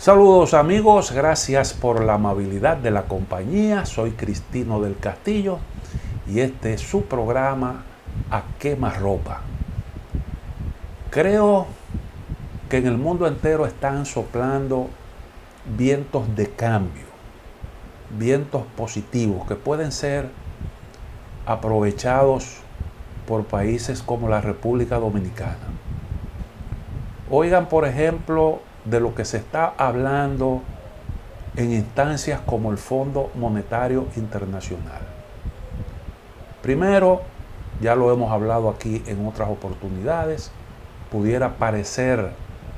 Saludos amigos, gracias por la amabilidad de la compañía. Soy Cristino del Castillo y este es su programa A Quemarropa. Creo que en el mundo entero están soplando vientos de cambio, vientos positivos que pueden ser aprovechados por países como la República Dominicana. Oigan, por ejemplo, de lo que se está hablando en instancias como el Fondo Monetario Internacional. Primero, ya lo hemos hablado aquí en otras oportunidades, pudiera parecer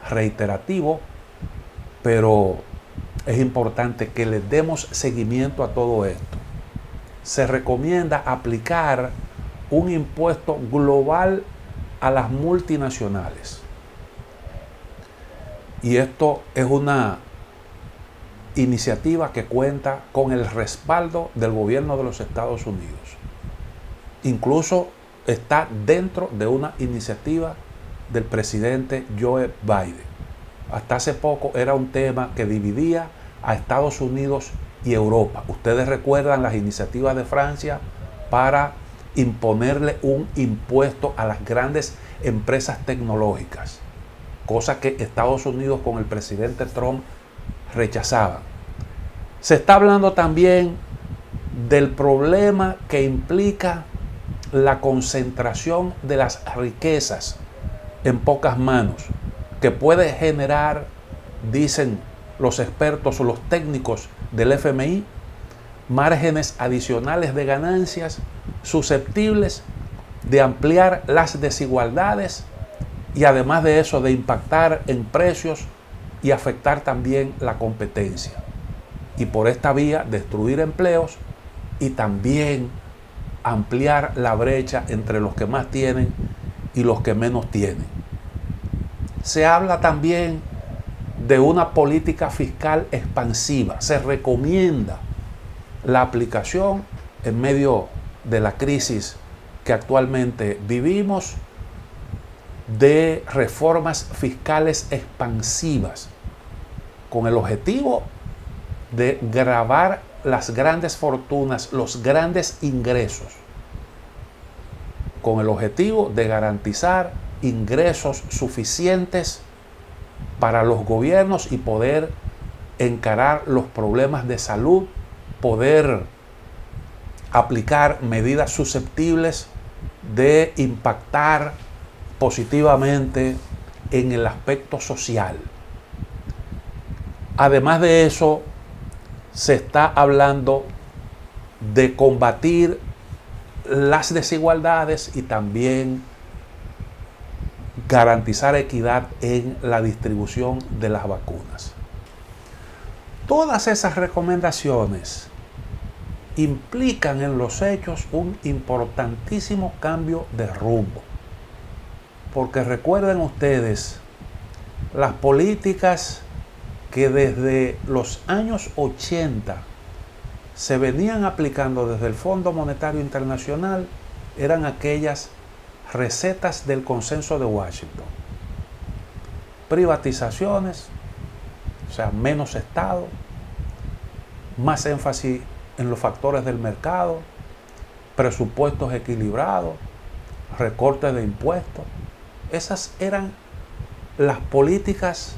reiterativo, pero es importante que le demos seguimiento a todo esto. Se recomienda aplicar un impuesto global a las multinacionales. Y esto es una iniciativa que cuenta con el respaldo del gobierno de los Estados Unidos. Incluso está dentro de una iniciativa del presidente Joe Biden. Hasta hace poco era un tema que dividía a Estados Unidos y Europa. Ustedes recuerdan las iniciativas de Francia para imponerle un impuesto a las grandes empresas tecnológicas, cosa que Estados Unidos con el presidente Trump rechazaban. Se está hablando también del problema que implica la concentración de las riquezas en pocas manos, que puede generar, dicen los expertos o los técnicos del FMI, márgenes adicionales de ganancias susceptibles de ampliar las desigualdades y además de eso de impactar en precios y afectar también la competencia. Y por esta vía destruir empleos y también ampliar la brecha entre los que más tienen y los que menos tienen. Se habla también de una política fiscal expansiva. Se recomienda la aplicación en medio de la crisis que actualmente vivimos de reformas fiscales expansivas con el objetivo de gravar las grandes fortunas, los grandes ingresos, con el objetivo de garantizar ingresos suficientes para los gobiernos y poder encarar los problemas de salud, poder aplicar medidas susceptibles de impactar positivamente en el aspecto social. Además de eso, se está hablando de combatir las desigualdades y también garantizar equidad en la distribución de las vacunas. Todas esas recomendaciones implican en los hechos un importantísimo cambio de rumbo. Porque recuerden ustedes las políticas que desde los años 80 se venían aplicando desde el Fondo Monetario Internacional, eran aquellas recetas del consenso de Washington. Privatizaciones, o sea, menos Estado, más énfasis en los factores del mercado, presupuestos equilibrados, recortes de impuestos. Esas eran las políticas,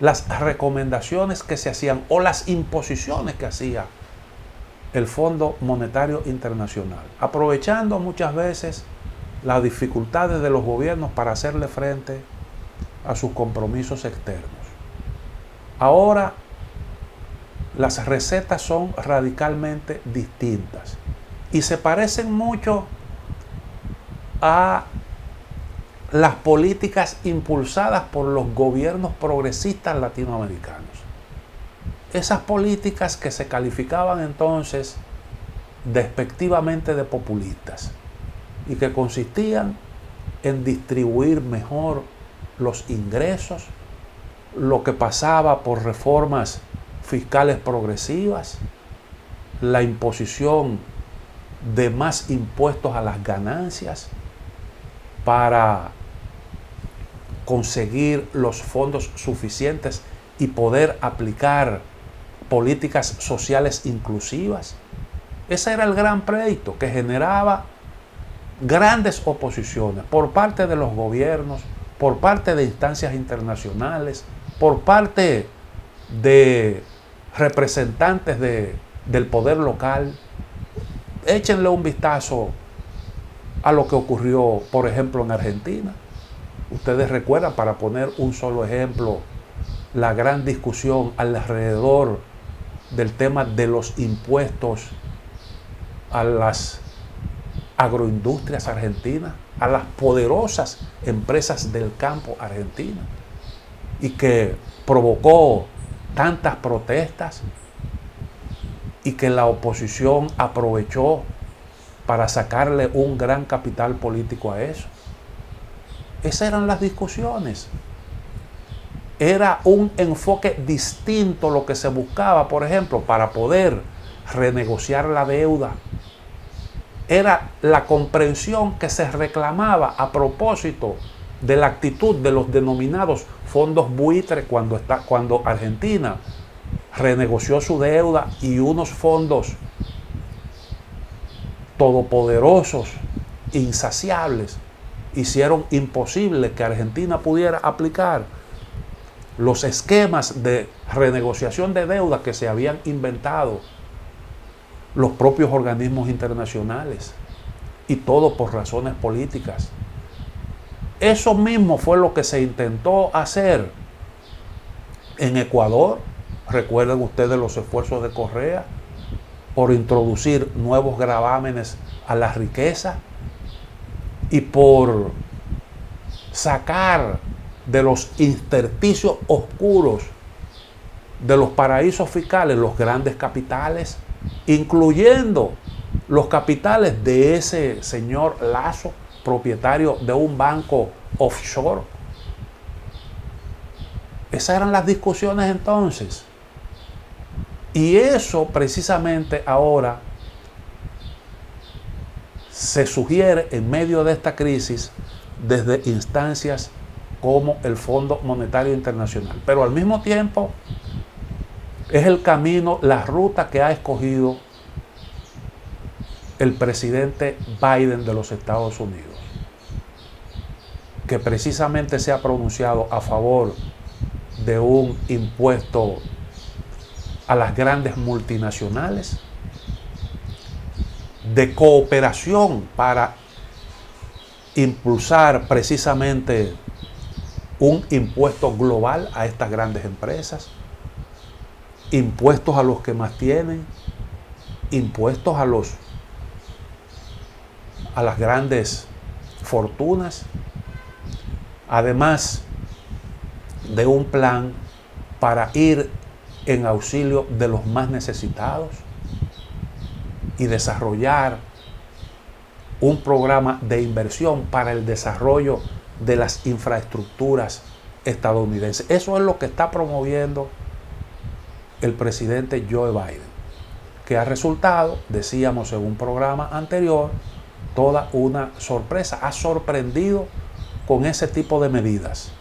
las recomendaciones que se hacían o las imposiciones que hacía el Fondo Monetario Internacional, aprovechando muchas veces las dificultades de los gobiernos para hacerle frente a sus compromisos externos. Ahora las recetas son radicalmente distintas y se parecen mucho a las políticas impulsadas por los gobiernos progresistas latinoamericanos. Esas políticas que se calificaban entonces despectivamente de populistas y que consistían en distribuir mejor los ingresos, lo que pasaba por reformas fiscales progresivas, la imposición de más impuestos a las ganancias para conseguir los fondos suficientes y poder aplicar políticas sociales inclusivas. Ese era el gran pleito que generaba grandes oposiciones por parte de los gobiernos, por parte de instancias internacionales, por parte de representantes del poder local. Échenle un vistazo a lo que ocurrió, por ejemplo, en Argentina. Ustedes recuerdan, para poner un solo ejemplo, la gran discusión alrededor del tema de los impuestos a las agroindustrias argentinas, a las poderosas empresas del campo argentinas, y que provocó tantas protestas y que la oposición aprovechó para sacarle un gran capital político a eso. Esas eran las discusiones. Era un enfoque distinto lo que se buscaba, por ejemplo, para poder renegociar la deuda. Era la comprensión que se reclamaba a propósito de la actitud de los denominados fondos buitre cuando Argentina renegoció su deuda y unos fondos todopoderosos, insaciables, hicieron imposible que Argentina pudiera aplicar los esquemas de renegociación de deuda que se habían inventado los propios organismos internacionales, y todo por razones políticas. Eso mismo fue lo que se intentó hacer en Ecuador. Recuerden ustedes los esfuerzos de Correa por introducir nuevos gravámenes a la riqueza y por sacar de los intersticios oscuros de los paraísos fiscales los grandes capitales, incluyendo los capitales de ese señor Lasso, propietario de un banco offshore. Esas eran las discusiones entonces. Y eso precisamente ahora se sugiere en medio de esta crisis desde instancias como el Fondo Monetario Internacional. Pero al mismo tiempo es el camino, la ruta que ha escogido el presidente Biden de los Estados Unidos, que precisamente se ha pronunciado a favor de un impuesto a las grandes multinacionales, de cooperación para impulsar precisamente un impuesto global a estas grandes empresas, impuestos a los que más tienen, impuestos a las grandes fortunas, además de un plan para ir en auxilio de los más necesitados y desarrollar un programa de inversión para el desarrollo de las infraestructuras estadounidenses. Eso es lo que está promoviendo el presidente Joe Biden, que ha resultado, decíamos en un programa anterior, toda una sorpresa. Ha sorprendido con ese tipo de medidas,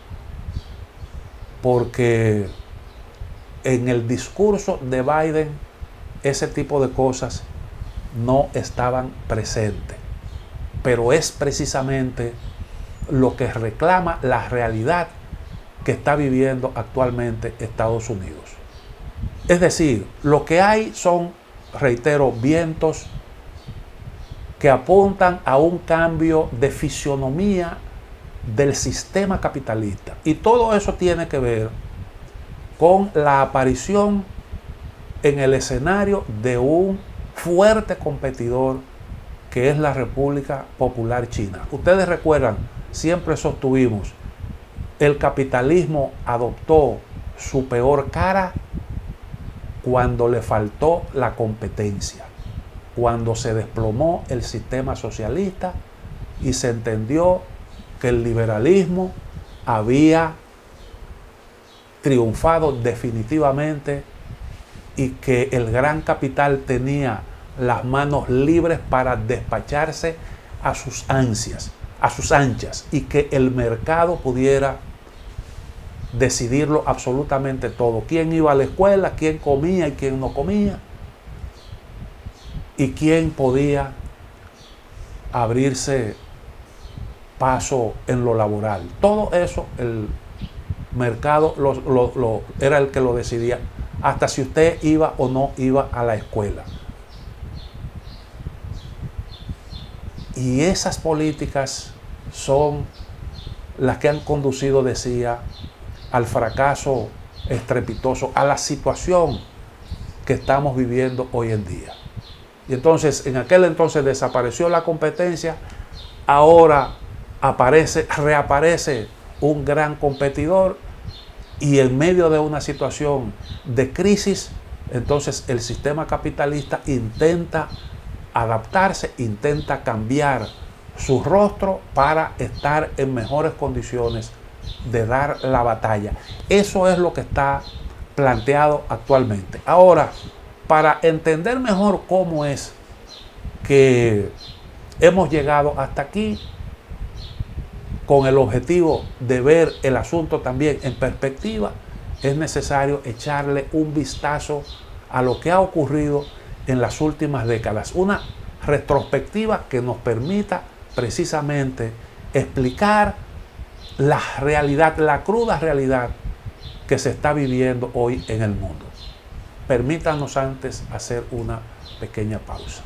porque en el discurso de Biden ese tipo de cosas no estaban presentes, pero es precisamente lo que reclama la realidad que está viviendo actualmente Estados Unidos. Es decir, lo que hay son, reitero, vientos que apuntan a un cambio de fisionomía del sistema capitalista, y todo eso tiene que ver con la aparición en el escenario de un fuerte competidor que es la República Popular China. Ustedes recuerdan, siempre sostuvimos, el capitalismo adoptó su peor cara cuando le faltó la competencia, cuando se desplomó el sistema socialista y se entendió que el liberalismo había triunfado definitivamente y que el gran capital tenía las manos libres para despacharse a sus ansias, a sus anchas, y que el mercado pudiera decidirlo absolutamente todo. Quién iba a la escuela, quién comía y quién no comía, y quién podía abrirse paso en lo laboral. Todo eso el mercado era el que lo decidía, hasta si usted iba o no iba a la escuela. Y esas políticas son las que han conducido, decía, al fracaso estrepitoso, a la situación que estamos viviendo hoy en día. Y entonces, en aquel entonces desapareció la competencia, ahora reaparece un gran competidor, y en medio de una situación de crisis, entonces el sistema capitalista intenta adaptarse, intenta cambiar su rostro para estar en mejores condiciones de dar la batalla. Eso es lo que está planteado actualmente. Ahora, para entender mejor cómo es que hemos llegado hasta aquí, con el objetivo de ver el asunto también en perspectiva, es necesario echarle un vistazo a lo que ha ocurrido en las últimas décadas. Una retrospectiva que nos permita precisamente explicar la realidad, la cruda realidad que se está viviendo hoy en el mundo. Permítanos antes hacer una pequeña pausa.